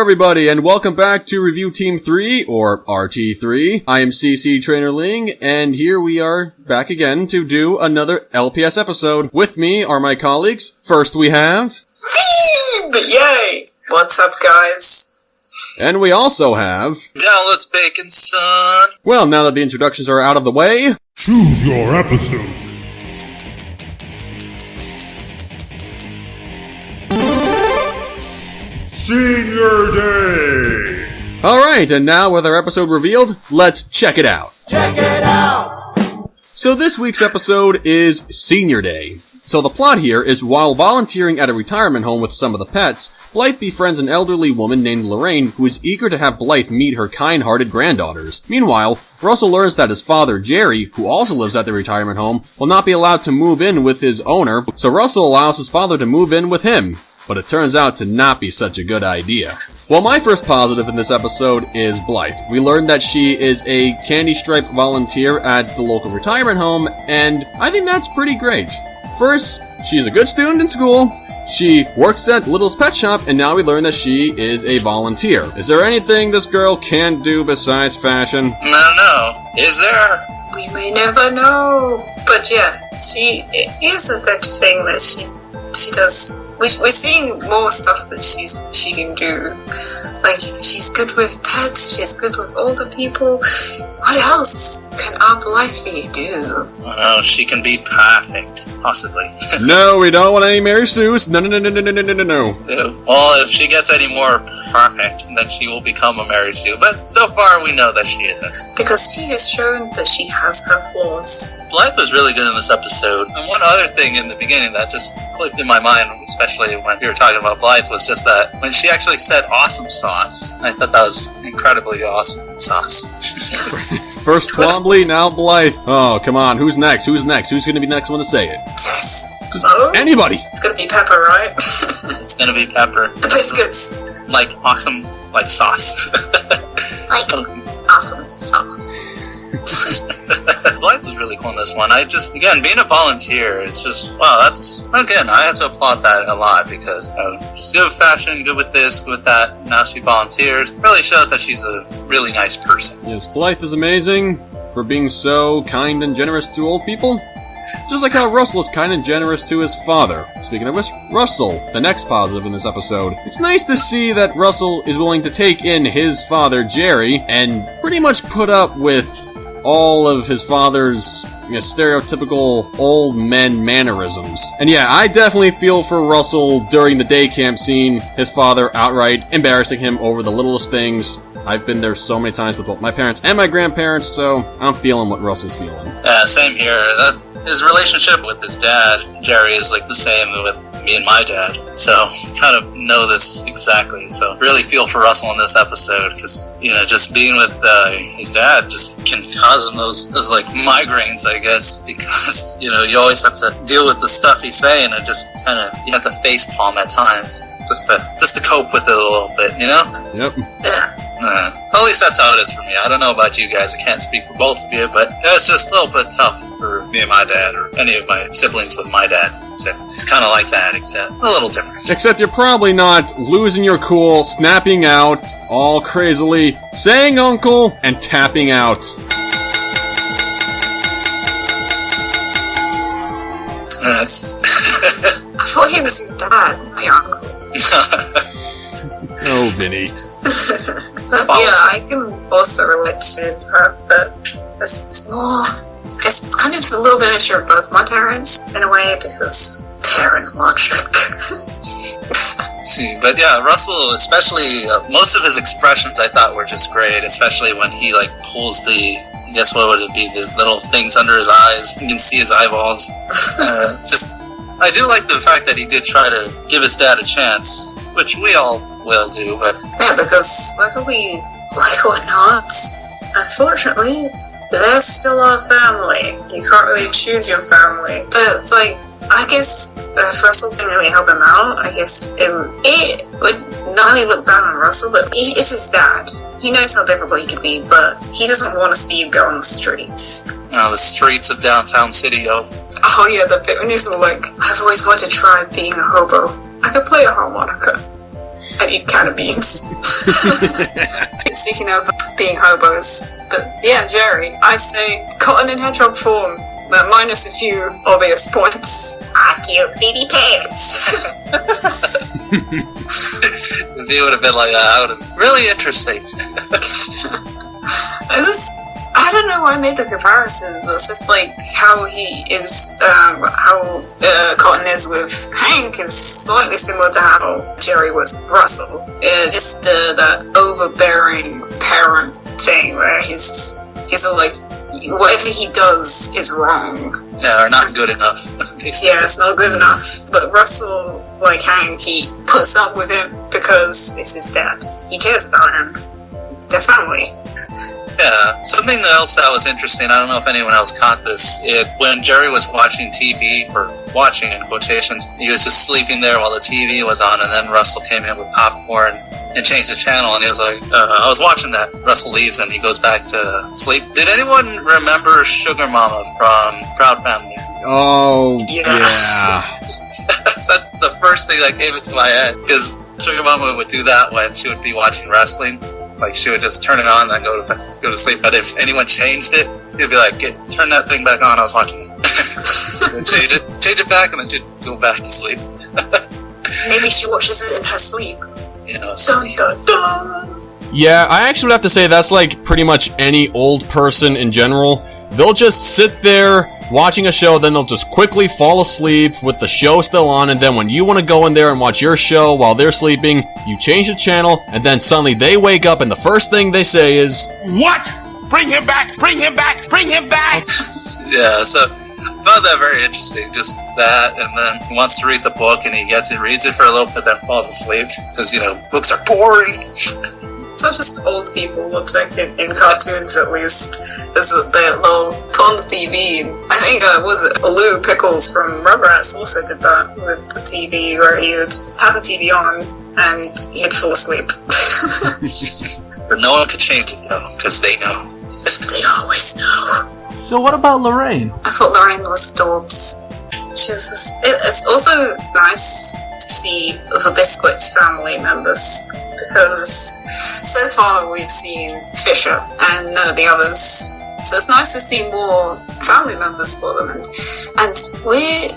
everybody, and welcome back to Review Team 3, or RT3. I am C.C Trainor-Ling, and here we are back again to do another LPS episode. With me are my colleagues. First we have... Feem! Yay! What's up, guys? And we also have... Downloads bacon, son! Well, now that the introductions are out of the way... Choose your episode. Senior Day! Alright, and now with our episode revealed, let's check it out. Check it out! So this week's episode is Senior Day. So the plot here is while volunteering at a retirement home with some of the pets, Blythe befriends an elderly woman named Lorraine who is eager to have Blythe meet her kind-hearted granddaughters. Meanwhile, Russell learns that his father, Jerry, who also lives at the retirement home, will not be allowed to move in with his owner, so Russell allows his father to move in with him. But it turns out to not be such a good idea. Well, my first positive in this episode is Blythe. We learned that she is a candy stripe volunteer at the local retirement home, and I think that's pretty great. First, she's a good student in school, she works at Littlest Pet Shop, and now we learn that she is a volunteer. Is there anything this girl can't do besides fashion? No. Is there? We may never know. But yeah, she is a good thing that she does. We're seeing more stuff that she can do. Like, she's good with pets, she's good with older people. What else can our Blythe do? Oh, she can be perfect. Possibly. No, we don't want any Mary Sue's. No. Well, if she gets any more perfect, then she will become a Mary Sue. But so far, we know that she isn't. Because she has shown that she has her flaws. Blythe was really good in this episode. And one other thing in the beginning that just clicked in my mind, especially when we were talking about Blythe, was just that when she actually said awesome sauce, I thought that was incredibly awesome sauce. First Twombly, now Blythe. Oh, come on, who's next? Who's gonna be the next one to say it? Yes. Anybody. It's gonna be Pepper, right? It's gonna be Pepper. The biscuits. Like awesome, like sauce. Like awesome sauce. Blythe was really cool in this one. Again, being a volunteer, it's just, wow, I have to applaud that a lot because she's good with fashion, good with this, good with that. Now she volunteers. Really shows that she's a really nice person. Yes, Blythe is amazing for being so kind and generous to old people. Just like how Russell is kind and generous to his father. Speaking of which, Russell, the next positive in this episode. It's nice to see that Russell is willing to take in his father, Jerry, and pretty much put up with all of his father's stereotypical old men mannerisms. And yeah, I definitely feel for Russell during the day camp scene, his father outright embarrassing him over the littlest things. I've been there so many times with both my parents and my grandparents, so I'm feeling what Russell's feeling. Same here. His relationship with his dad, Jerry, is like the same with me and my dad. So, kind of know this exactly. So, really feel for Russell in this episode because, just being with his dad just can cause him those like migraines, I guess, because, you always have to deal with the stuff he's saying and just kind of, you have to face palm at times just to cope with it a little bit, Yep. Yeah. At least that's how it is for me. I don't know about you guys. I can't speak for both of you, but it's just a little bit tough for me and my dad, or any of my siblings with my dad. So it's kind of like that, except a little different. Except you're probably not losing your cool, snapping out, all crazily, saying uncle, and tapping out. Yes. I thought he was his dad, my uncle. Oh, Vinny. Yeah, I can also relate to her, but it's kind of a little bit of both my parents, in a way, because parent logic. See, but yeah, Russell, especially, most of his expressions I thought were just great, especially when he, pulls I guess what would it be, the little things under his eyes. You can see his eyeballs. I do like the fact that he did try to give his dad a chance, which we all will do, but... Yeah, because whether we like or not, unfortunately, they're still our family. You can't really choose your family. But it's I guess if Russell didn't really help him out, I guess it would not only look bad on Russell, but it's his dad. He knows how difficult he can be, but he doesn't want to see you go on the streets. The streets of downtown city, Oh yeah, the bit when he's I've always wanted to try being a hobo. I could play a harmonica. and eat canna beans. Speaking of being hobos, but yeah, Jerry, I say cotton in hedgehog form, but minus a few obvious points. Cute feety pants. If he would have been like that, I would have really interesting. I don't know why I made the comparisons. It's just like how he is, how Cotton is with Hank is slightly similar to how Jerry was with Russell. Just that overbearing parent thing where he's like, whatever he does is wrong. Yeah, or not good enough. Yeah, it's not good enough. But Russell, like Hank, he puts up with it because it's his dad. He cares about him. Their family. Yeah, something else that was interesting, I don't know if anyone else caught this, when Jerry was watching TV, or watching in quotations, he was just sleeping there while the TV was on, and then Russell came in with popcorn and changed the channel, and he was like, I was watching that. Russell leaves and he goes back to sleep. Did anyone remember Sugar Mama from Proud Family? Oh, yeah. That's the first thing that came into my head, because Sugar Mama would do that when she would be watching wrestling. Like, she would just turn it on and then go to sleep. But if anyone changed it, he'd be like, turn that thing back on, I was watching it. Then change it back, and then she'd go back to sleep. Maybe she watches it in her sleep. You know, Dun, dun, dun. Yeah, I actually would have to say that's like pretty much any old person in general. They'll just sit there watching a show, then they'll just quickly fall asleep with the show still on, and then when you want to go in there and watch your show while they're sleeping, you change the channel, and then suddenly they wake up and the first thing they say is, What? Bring him back! Bring him back! Bring him back! yeah, so I found that very interesting, just that, and then he wants to read the book, and he reads it for a little bit, then falls asleep, because, books are boring. So just old people look like in cartoons, at least. There's that little put on the TV. I think, was it Lou Pickles from Rugrats also did that with the TV, where he would have the TV on and he'd fall asleep. But no one could change it, though, because they know. They always know. So what about Lorraine? I thought Lorraine was Dorbs. It's also nice to see the Biscuits family members, because so far we've seen Fisher and none of the others. So it's nice to see more family members for them, and we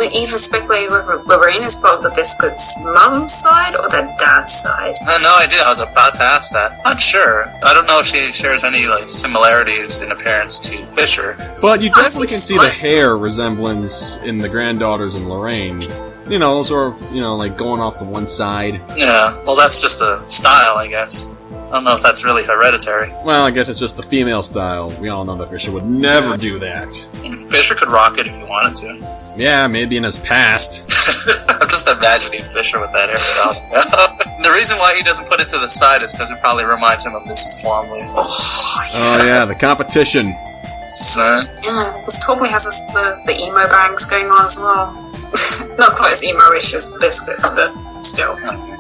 either speculate whether Lorraine is part of the Biscuits' mum's side or their dad's side. I had no idea. I was about to ask that. Not sure. I don't know if she shares any similarities in appearance to Fisher. but you definitely can see the hair resemblance in the granddaughters and Lorraine. Sort of, like going off to one side. Yeah, well, that's just a style, I guess. I don't know if that's really hereditary. Well, I guess it's just the female style. We all know that Fisher would never do that. Fisher could rock it if he wanted to. Yeah, maybe in his past. I'm just imagining Fisher with that hairstyle. The reason why he doesn't put it to the side is because it probably reminds him of Mrs. Twombly. Oh yeah, the competition. Son. Yeah, this totally has the emo bangs going on as well. Not quite as emo-ish as the Biscuits, but still,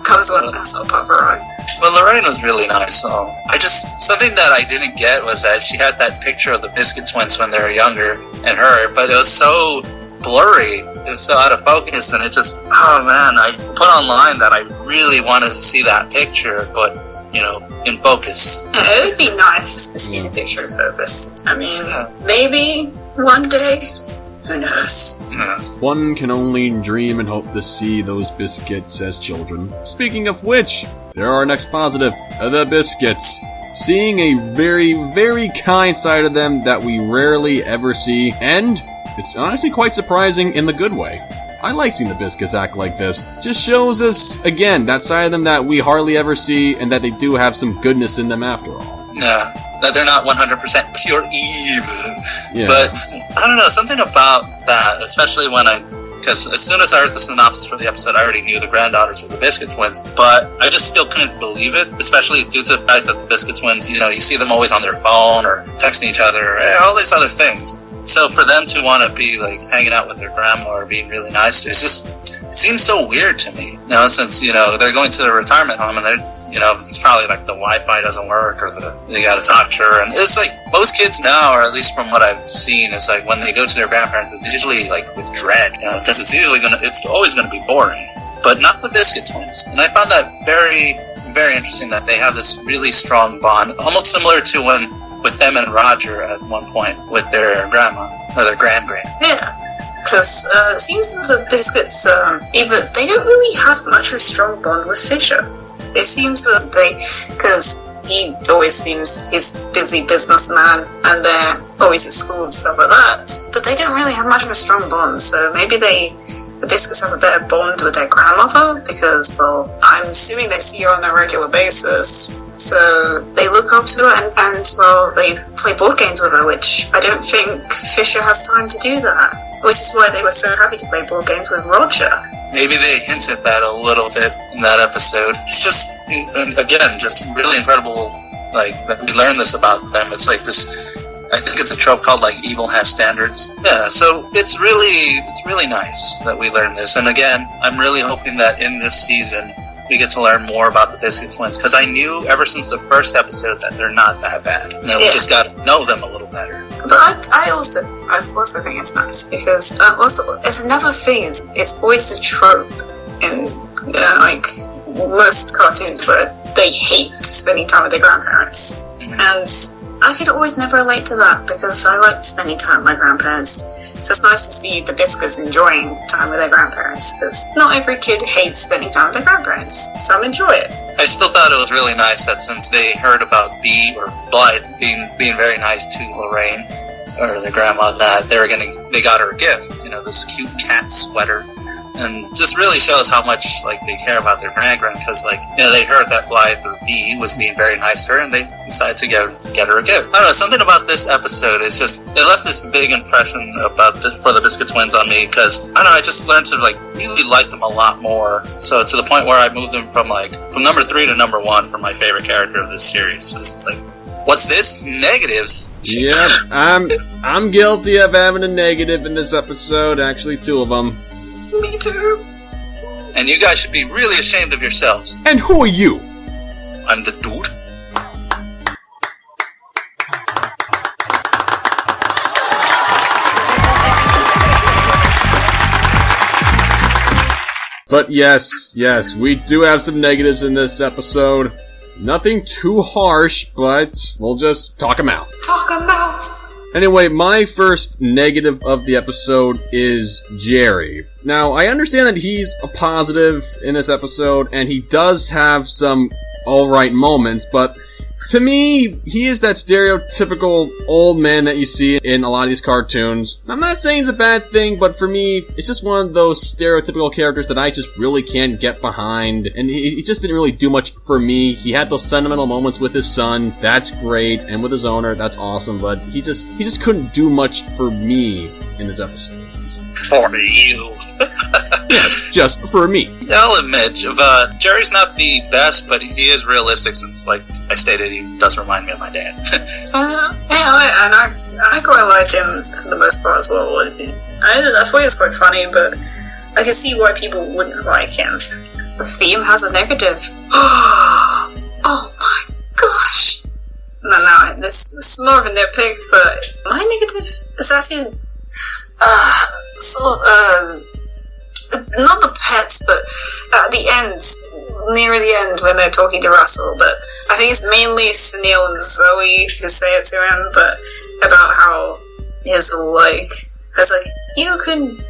covers one sort of part of her own. Well, Lorraine was really nice. Something that I didn't get was that she had that picture of the Biscuit twins when they were younger, and her, but it was so blurry. It was so out of focus, and it just, oh man, I put online that I really wanted to see that picture, but, in focus. Yeah, it would be nice to see the picture focused. I mean, maybe one day. Who knows? Yes. One can only dream and hope to see those Biscuits as children. Speaking of which, there are our next positive, the Biscuits. Seeing a very, very kind side of them that we rarely ever see, and it's honestly quite surprising in the good way. I like seeing the Biscuits act like this. Just shows us, again, that side of them that we hardly ever see, and that they do have some goodness in them after all. Yeah, that they're not 100% pure evil. Yeah. But, I don't know, something about that, especially because as soon as I heard the synopsis for the episode, I already knew the granddaughters were the Biscuit twins, but I just still couldn't believe it, especially due to the fact that the Biscuit twins, you see them always on their phone, or texting each other, all these other things. So for them to want to be, hanging out with their grandma or being really nice, it seems so weird to me. Since, they're going to the retirement home, and they're, it's probably the Wi-Fi doesn't work, or they gotta talk to her, and it's most kids now, or at least from what I've seen, is when they go to their grandparents, it's usually with dread, because it's always gonna be boring. but not the Biscuit Twins. And I found that very, very interesting that they have this really strong bond, almost similar to when with them and Roger at one point with their grandma or their grand-grand. Yeah, because it seems that the Biscuits, they don't really have much of a strong bond with Fisher. It seems that because he always seems he's a busy businessman and they're always at school and stuff like that, but they don't really have much of a strong bond, so maybe the Biscuits have a better bond with their grandmother because, well, I'm assuming they see her on a regular basis, so they look up to her and well, they play board games with her, which I don't think Fisher has time to do that, which is why they were so happy to play board games with Roger. Maybe they hinted that a little bit in that episode. It's just, again, just really incredible, like, that we learn this about them. It's like this, I think it's a trope called, like, evil has standards. Yeah, so it's really nice that we learn this. And again, I'm really hoping that in this season, we get to learn more about the Biscuit Twins, because I knew ever since the first episode that they're not that bad. You know, we just got to know them a little better. But I also think it's nice because also it's another thing. It's always a trope in like most cartoons where they hate spending time with their grandparents, and I could always never relate to that because I like spending time with my grandparents. So it's nice to see the Biscuits enjoying time with their grandparents, because not every kid hates spending time with their grandparents. Some enjoy it. I still thought it was really nice that since they heard about Bee or Blythe being very nice to Lorraine or their grandma, that they got her a gift, you know, this cute cat sweater, and just really shows how much like they care about their grandgrand, because like, you know, they heard that Blythe or Bee was being very nice to her, and they decided to get her a gift. I don't know, something about this episode is just, it left this big impression for the Biscuit Twins on me, because I don't know, I just learned to like really like them a lot more, so to the point where I moved them from number 3 to number 1 for my favorite character of this series, because it's like, what's this? Negatives. Yep, I'm guilty of having a negative in this episode. Actually, 2 of them. Me too. And you guys should be really ashamed of yourselves. And who are you? I'm the dude. But yes, we do have some negatives in this episode. Nothing too harsh, but we'll just talk them out. Talk 'em out. Anyway, my first negative of the episode is Jerry. Now, I understand that he's a positive in this episode, and he does have some alright moments, but to me, he is that stereotypical old man that you see in a lot of these cartoons. I'm not saying it's a bad thing, but for me, it's just one of those stereotypical characters that I just really can't get behind, and he just didn't really do much for me. He had those sentimental moments with his son, that's great, and with his owner, that's awesome, but he just couldn't do much for me in this episode. For you. Yeah, just for me. I'll admit, Jerry's not the best, but he is realistic since, like I stated, he does remind me of my dad. I quite liked him for the most part as well. I thought he was quite funny, but I can see why people wouldn't like him. The Feem has a negative. Oh my gosh! No, this is more of a nitpick, but my negative is actually not the pets, but at the end, near the end when they're talking to Russell, but I think it's mainly Sunil and Zoe who say it to him, but about how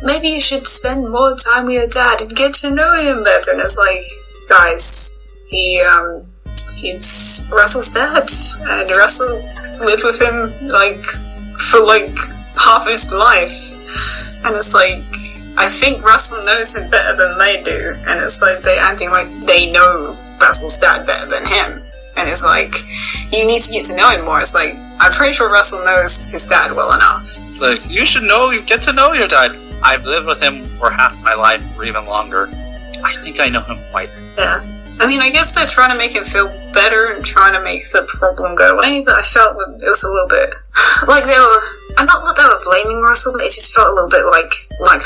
maybe you should spend more time with your dad and get to know him better, and it's like, guys, he's Russell's dad, and Russell lived with him, for half his life, and it's like, I think Russell knows him better than they do, and it's like they're acting like they know Russell's dad better than him, and it's like, you need to get to know him more. It's like, I'm pretty sure Russell knows his dad well enough. Like, you get to know your dad. I've lived with him for half my life, or even longer. I think I know him quite. Yeah. I mean, I guess they're trying to make him feel better and trying to make the problem go away, but I felt that it was a little bit like they were, and not that they were blaming Russell, but it just felt a little bit like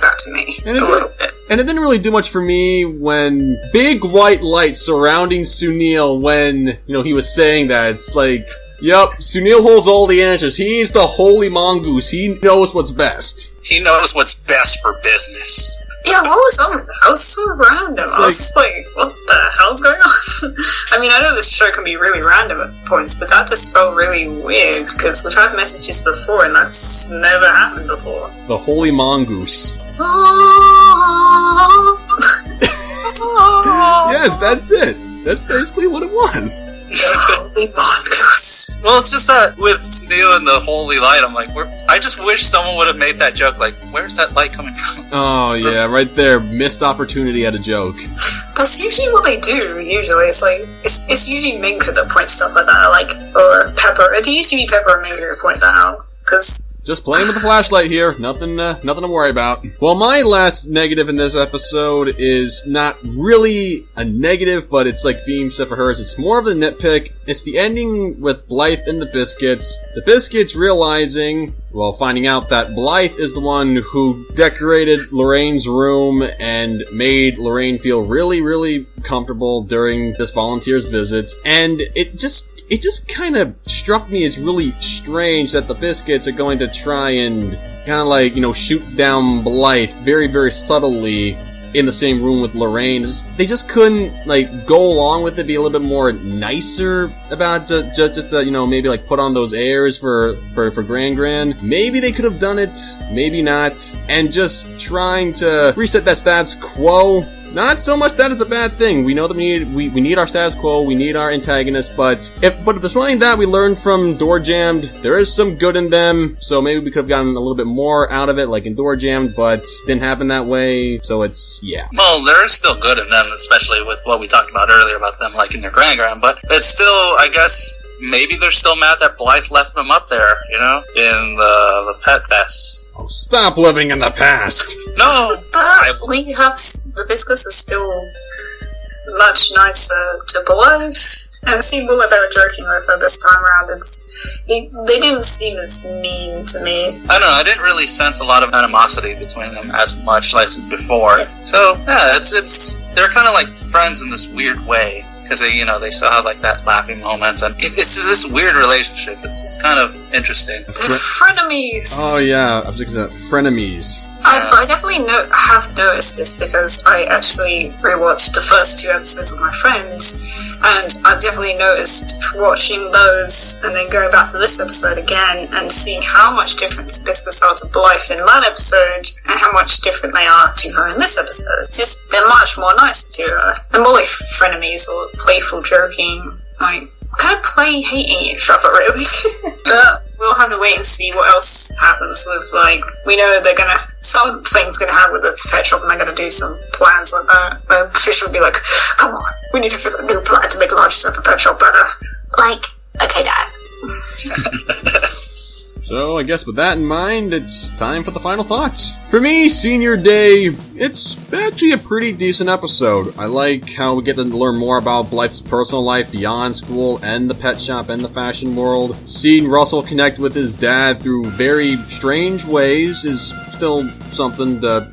that to me. A little bit. And it didn't really do much for me when big white lights surrounding Sunil when, he was saying that. It's like, yep, Sunil holds all the answers. He's the holy mongoose. He knows what's best. He knows what's best for business. Yeah, what was up with that? That was so random. I was just like, what the hell's going on? I mean, I know this show can be really random at points, but that just felt really weird, because we've had messages before, and that's never happened before. The Holy Mongoose. Yes, that's it. That's basically what it was. Holy Mongoose. Well, it's just that with Sneal and the holy light, I'm like, I just wish someone would have made that joke, like, where's that light coming from? Oh, yeah, right there. Missed opportunity at a joke. That's usually what they do, usually. It's like, it's usually Minka that points stuff like that, like, or Pepper. It usually be Pepper or Minka who point that out, because... Just playing with the flashlight here. Nothing to worry about. Well, my last negative in this episode is not really a negative, but it's like Feem said for hers. It's more of a nitpick. It's the ending with Blythe and the Biscuits. The Biscuits realizing, well, finding out that Blythe is the one who decorated Lorraine's room and made Lorraine feel really, really comfortable during this volunteer's visit. And it just kind of struck me as really strange that the Biscuits are going to try and kind of like, shoot down Blythe very, very subtly in the same room with Lorraine. They just couldn't, go along with it, be a little bit more nicer about just maybe, put on those airs for Gran. Maybe they could have done it, maybe not. And just trying to reset that status quo. Not so much that it's a bad thing. We know that we need our status quo, we need our antagonists, but if there's one thing that we learned from Door Jammed, there is some good in them, so maybe we could have gotten a little bit more out of it, like in Door Jammed, but didn't happen that way, so it's, yeah. Well, there is still good in them, especially with what we talked about earlier about them liking their Gran, but it's still, I guess, maybe they're still mad that Blythe left them up there, in the Pet Fest. Oh, stop living in the past! No! But we have... The Biscuits are still much nicer to Blythe, and it seemed more like they were joking with her this time around. They didn't seem as mean to me. I don't know, I didn't really sense a lot of animosity between them as much as before. So, yeah, they're kind of like friends in this weird way. Because they still have that laughing moments, and it's this weird relationship. It's kind of interesting. They're frenemies. Oh yeah, I was looking at frenemies. I definitely have noticed this because I actually rewatched the first 2 episodes with my friends, and I've definitely noticed watching those and then going back to this episode again and seeing how much different the Biscuits are to Blythe in that episode and how much different they are to her in this episode. Just they're much more nice to her. They're more like frenemies or playful joking, kind of play hating each other, really. But we'll have to wait and see what else happens with, we know something's gonna happen with the pet shop, and they're gonna do some plans like that. Where Fisher will be like, come on, we need to figure out a new plan to make Large Step a pet shop better. Okay, Dad. So, I guess with that in mind, it's time for the final thoughts. For me, Senior Day, it's actually a pretty decent episode. I like how we get to learn more about Blythe's personal life beyond school and the pet shop and the fashion world. Seeing Russell connect with his dad through very strange ways is still something to,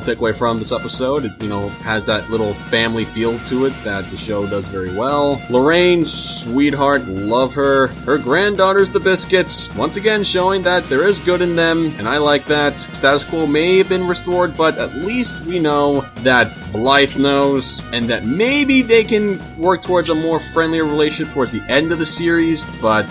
take away from this episode. It, has that little family feel to it that the show does very well. Lorraine, sweetheart, love her. Her granddaughter's the Biscuits, once again showing that there is good in them, and I like that. Status quo may have been restored, but at least we know that Blythe knows, and that maybe they can work towards a more friendlier relationship towards the end of the series, but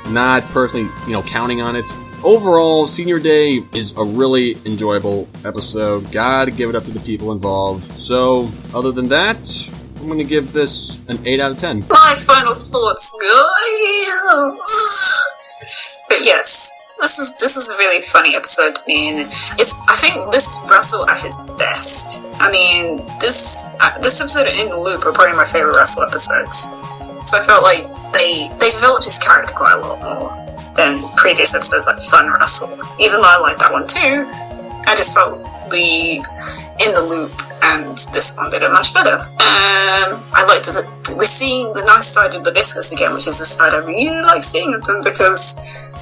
not personally, counting on it. Overall, Senior Day is a really enjoyable episode. Gotta give it up to the people involved. So, other than that, I'm gonna give this an 8 out of 10. My final thoughts, guys. But yes, this is a really funny episode to me, and I think this is Russell at his best. I mean, this episode and In the Loop are probably my favorite Russell episodes. So I felt like they developed his character quite a lot more than previous episodes like Fun Russell. Even though I like that one too, I just felt the In the Loop and this one did it much better. I like that we're seeing the nice side of the Biscuits again, which is the side I really like seeing of them because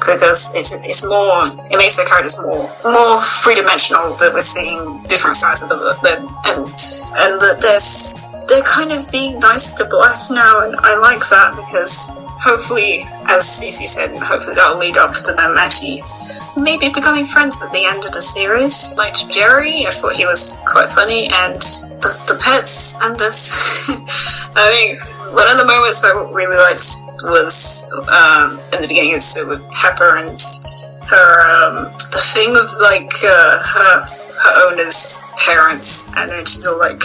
it's more, it makes their characters more three-dimensional, that we're seeing different sides of them, and that they're kind of being nice to Blythe now, and I like that because hopefully, as C.C said, hopefully that'll lead up to them actually maybe becoming friends at the end of the series. Like Jerry, I thought he was quite funny, and the pets and this. I think one of the moments I really liked was in the beginning with Pepper and her the thing of like her owner's parents, and then she's all like,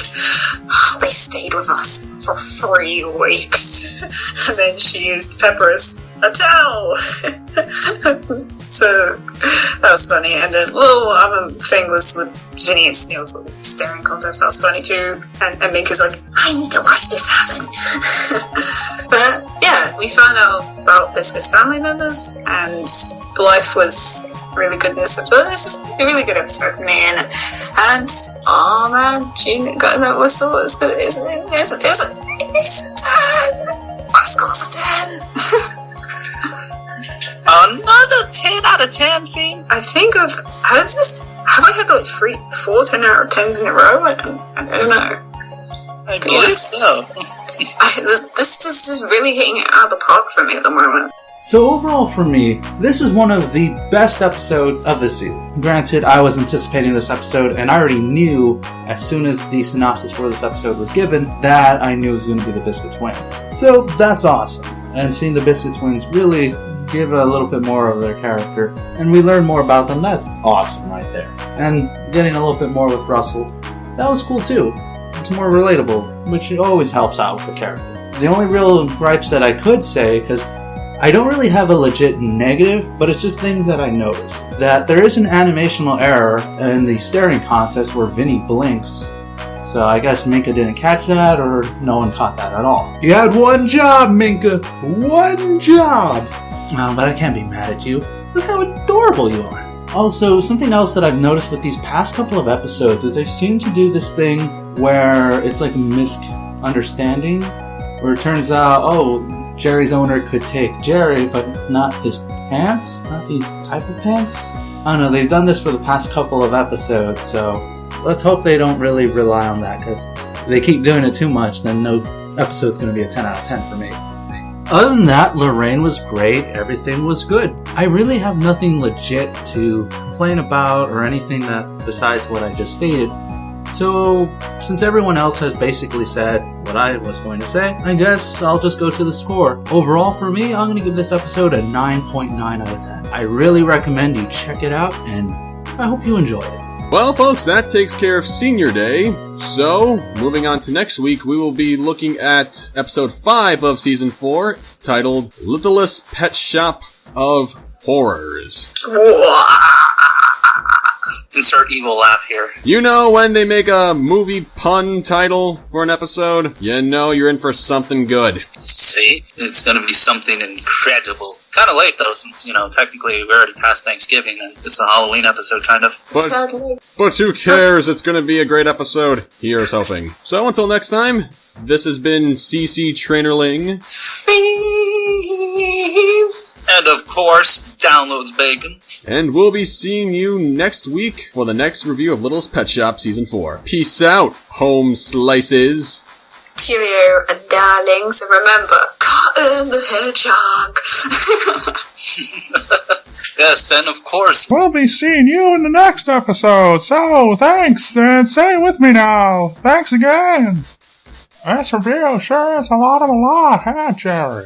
oh, they stayed with us for 3 weeks, and then she used Pepper as a towel. So that was funny. And then little other thing was with Vinny and Sneel's little staring contest. That was funny too. And Minka's like, I need to watch this happen. But yeah, we found out about Biscuit's family members, and life was really good in this episode. It's just a really good episode, man. And oh man, June got that whistle. It's a 10. My score's a 10. Another 10 out of 10, Feem. I think have I had like 4 10 out of 10s in a row? I don't know. I believe so. This is really hitting it out of the park for me at the moment. So overall for me, this is one of the best episodes of the season. Granted, I was anticipating this episode, and I already knew as soon as the synopsis for this episode was given that I knew it was going to be the Biscuit Twins. So that's awesome. And seeing the Biscuit Twins really give a little bit more of their character, and we learn more about them, that's awesome right there. And getting a little bit more with Russell, that was cool too. It's more relatable, which always helps out with the character. The only real gripes that I could say, because I don't really have a legit negative, but it's just things that I noticed. That there is an animational error in the staring contest where Vinny blinks. So I guess Minka didn't catch that, or no one caught that at all. You had one job, Minka! One job! But I can't be mad at you. Look how adorable you are. Also, something else that I've noticed with these past couple of episodes is they seem to do this thing where it's like a misunderstanding, where it turns out, oh, Jerry's owner could take Jerry, but not his pants? Not these type of pants? I don't know, they've done this for the past couple of episodes, so let's hope they don't really rely on that, because if they keep doing it too much, then no episode's going to be a 10 out of 10 for me. Other than that, Lorraine was great, everything was good. I really have nothing legit to complain about or anything that besides what I just stated. So, since everyone else has basically said what I was going to say, I guess I'll just go to the score. Overall for me, I'm going to give this episode a 9.9 out of 10. I really recommend you check it out, and I hope you enjoy it. Well, folks, that takes care of Senior Day. So, moving on to next week, we will be looking at episode 5 of season 4, titled Littlest Pet Shop of Horrors. Insert evil laugh here. You know when they make a movie pun title for an episode? You know you're in for something good. See? It's gonna be something incredible. Kind of late, though, since, technically we're already past Thanksgiving, and it's a Halloween episode, kind of. But who cares? It's gonna be a great episode. Here's hoping. So until next time, this has been C.C Trainor-Ling. And of course, downloads bacon. And we'll be seeing you next week for the next review of Littlest Pet Shop Season 4. Peace out, home slices. Cheerio, darlings, and remember, Cotton the Hedgehog. Yes, and of course, We'll be seeing you in the next episode. So, thanks, and say it with me now. Thanks again. This review sure is a lot, huh, Jerry?